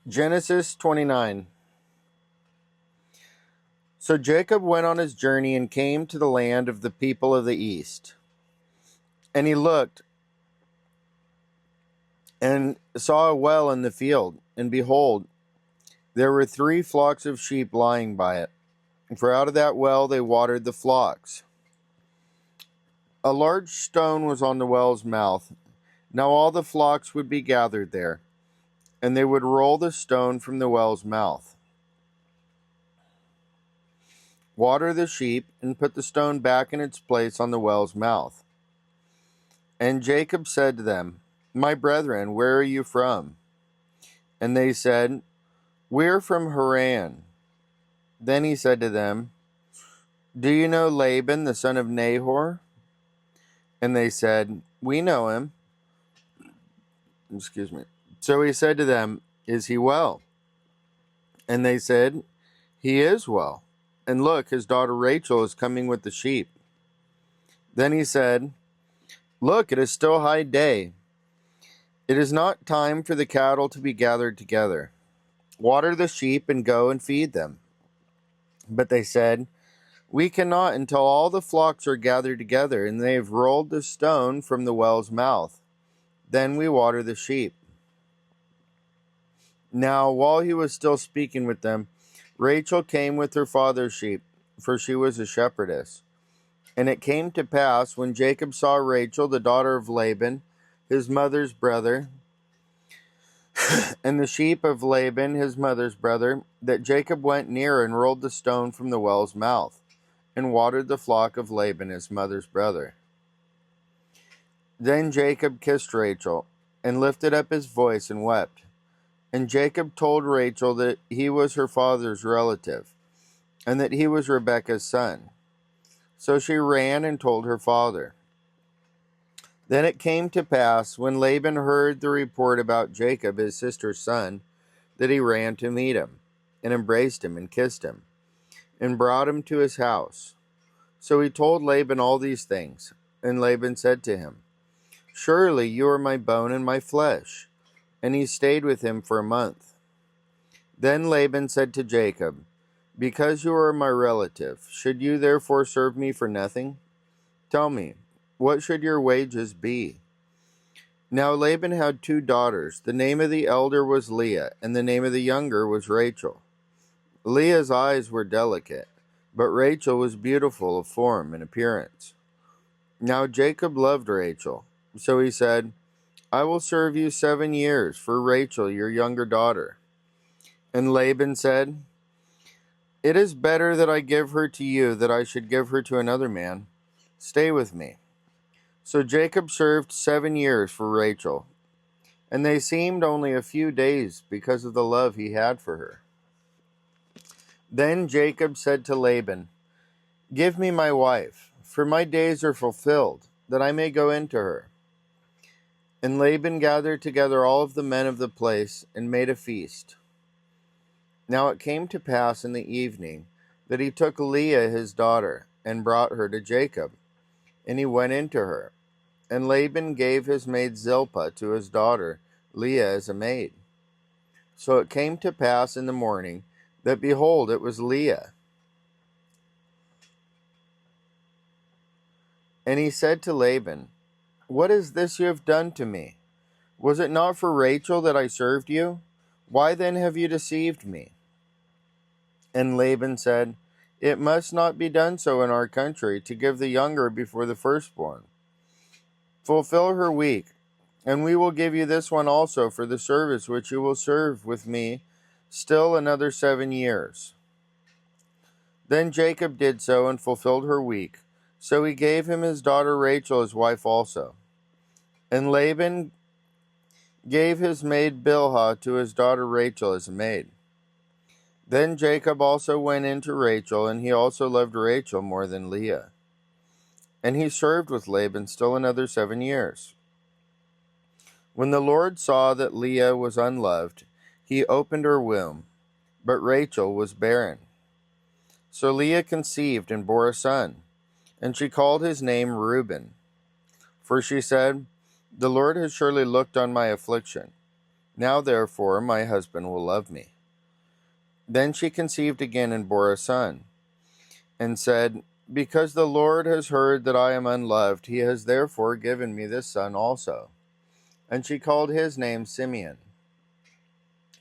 Genesis 29. So Jacob went on his journey and came to the land of the people of the east. And he looked and saw a well in the field, and behold, there were 3 flocks of sheep lying by it. For out of that well they watered the flocks. A large stone was on the well's mouth. Now all the flocks would be gathered there, and they would roll the stone from the well's mouth, water the sheep, and put the stone back in its place on the well's mouth. And Jacob said to them, My brethren, where are you from? And they said, We're from Haran. Then he said to them, Do you know Laban, the son of Nahor? And they said, We know him. So he said to them, Is he well? And they said, He is well. And look, his daughter Rachel is coming with the sheep. Then he said, Look, it is still high day. It is not time for the cattle to be gathered together. Water the sheep and go and feed them. But they said, We cannot until all the flocks are gathered together, and they have rolled the stone from the well's mouth. Then we water the sheep. Now, while he was still speaking with them, Rachel came with her father's sheep, for she was a shepherdess. And it came to pass, when Jacob saw Rachel, the daughter of Laban, his mother's brother, and the sheep of Laban, his mother's brother, that Jacob went near and rolled the stone from the well's mouth, and watered the flock of Laban, his mother's brother. Then Jacob kissed Rachel, and lifted up his voice and wept. And Jacob told Rachel that he was her father's relative, and that he was Rebekah's son. So she ran and told her father. Then it came to pass, when Laban heard the report about Jacob, his sister's son, that he ran to meet him, and embraced him, and kissed him, and brought him to his house. So he told Laban all these things. And Laban said to him, Surely you are my bone and my flesh. And he stayed with him for a month. Then Laban said to Jacob, Because you are my relative, should you therefore serve me for nothing? Tell me, what should your wages be? Now Laban had 2 daughters. The name of the elder was Leah, and the name of the younger was Rachel. Leah's eyes were delicate, but Rachel was beautiful of form and appearance. Now Jacob loved Rachel, so he said, I will serve you 7 years for Rachel, your younger daughter. And Laban said, It is better that I give her to you than I should give her to another man. Stay with me. So Jacob served 7 years for Rachel, and they seemed only a few days because of the love he had for her. Then Jacob said to Laban, Give me my wife, for my days are fulfilled, that I may go into her. And Laban gathered together all of the men of the place and made a feast. Now it came to pass in the evening that he took Leah his daughter and brought her to Jacob, and he went into her. And Laban gave his maid Zilpah to his daughter Leah as a maid. So it came to pass in the morning that, behold, it was Leah. And he said to Laban, What is this you have done to me? Was it not for Rachel that I served you? Why then have you deceived me? And Laban said, It must not be done so in our country, to give the younger before the firstborn. Fulfill her week, and we will give you this one also for the service which you will serve with me still another 7 years. Then Jacob did so and fulfilled her week. So he gave him his daughter Rachel as wife also. And Laban gave his maid Bilhah to his daughter Rachel as a maid. Then Jacob also went in to Rachel, and he also loved Rachel more than Leah. And he served with Laban still another 7 years. When the Lord saw that Leah was unloved, he opened her womb, but Rachel was barren. So Leah conceived and bore a son, and she called his name Reuben. For she said, The Lord has surely looked on my affliction. Now therefore my husband will love me." Then she conceived again and bore a son, and said, "Because the Lord has heard that I am unloved, he has therefore given me this son also." And she called his name Simeon.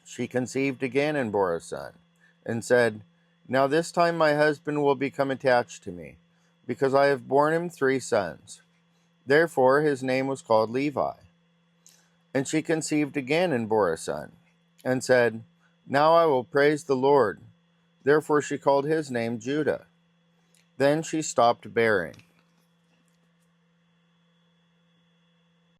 She conceived again and bore a son, and said, "Now this time my husband will become attached to me, because I have borne him 3 sons." Therefore his name was called Levi. And she conceived again and bore a son, and said, "Now I will praise the Lord." Therefore she called his name Judah. Then she stopped bearing.